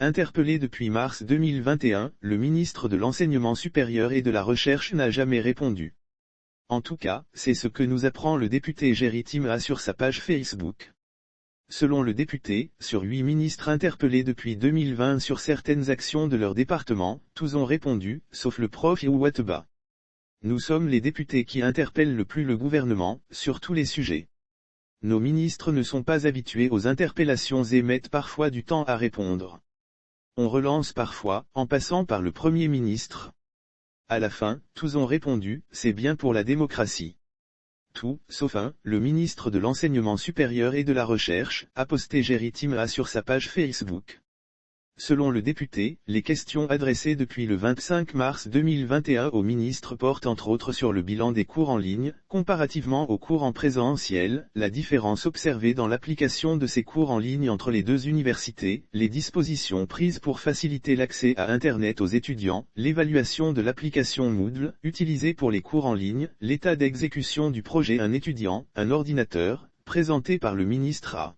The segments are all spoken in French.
Interpellé depuis mars 2021, le ministre de l'Enseignement supérieur et de la Recherche n'a jamais répondu. En tout cas, c'est ce que nous apprend le député Jerry Timma sur sa page Facebook. Selon le député, sur 8 ministres interpellés depuis 2020 sur certaines actions de leur département, tous ont répondu, sauf le prof Ouattaba. Nous sommes les députés qui interpellent le plus le gouvernement, sur tous les sujets. Nos ministres ne sont pas habitués aux interpellations et mettent parfois du temps à répondre. On relance parfois, en passant par le Premier ministre. À la fin, tous ont répondu, c'est bien pour la démocratie. Tout, sauf un, le ministre de l'Enseignement supérieur et de la Recherche, a posté Jerry Timma sur sa page Facebook. Selon le député, les questions adressées depuis le 25 mars 2021 au ministre portent entre autres sur le bilan des cours en ligne, comparativement aux cours en présentiel, la différence observée dans l'application de ces cours en ligne entre les deux universités, les dispositions prises pour faciliter l'accès à Internet aux étudiants, l'évaluation de l'application Moodle, utilisée pour les cours en ligne, l'état d'exécution du projet Un étudiant, un ordinateur, présenté par le ministre à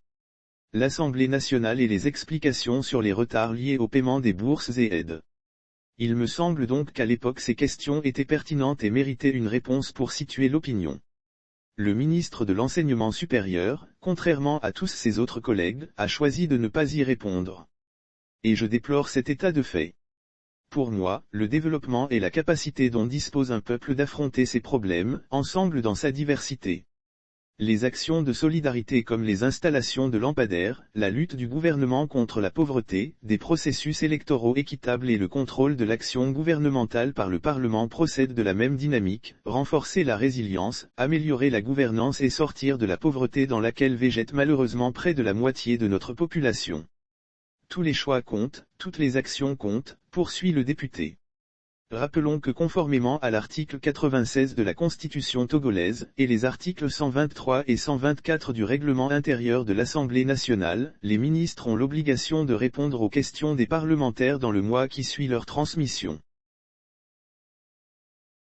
l'Assemblée nationale et les explications sur les retards liés au paiement des bourses et aides. Il me semble donc qu'à l'époque ces questions étaient pertinentes et méritaient une réponse pour situer l'opinion. Le ministre de l'Enseignement supérieur, contrairement à tous ses autres collègues, a choisi de ne pas y répondre. Et je déplore cet état de fait. Pour moi, le développement est la capacité dont dispose un peuple d'affronter ses problèmes, ensemble dans sa diversité. Les actions de solidarité comme les installations de lampadaires, la lutte du gouvernement contre la pauvreté, des processus électoraux équitables et le contrôle de l'action gouvernementale par le Parlement procèdent de la même dynamique, renforcer la résilience, améliorer la gouvernance et sortir de la pauvreté dans laquelle végète malheureusement près de la moitié de notre population. Tous les choix comptent, toutes les actions comptent, poursuit le député. Rappelons que conformément à l'article 96 de la Constitution togolaise, et les articles 123 et 124 du règlement intérieur de l'Assemblée nationale, les ministres ont l'obligation de répondre aux questions des parlementaires dans le mois qui suit leur transmission.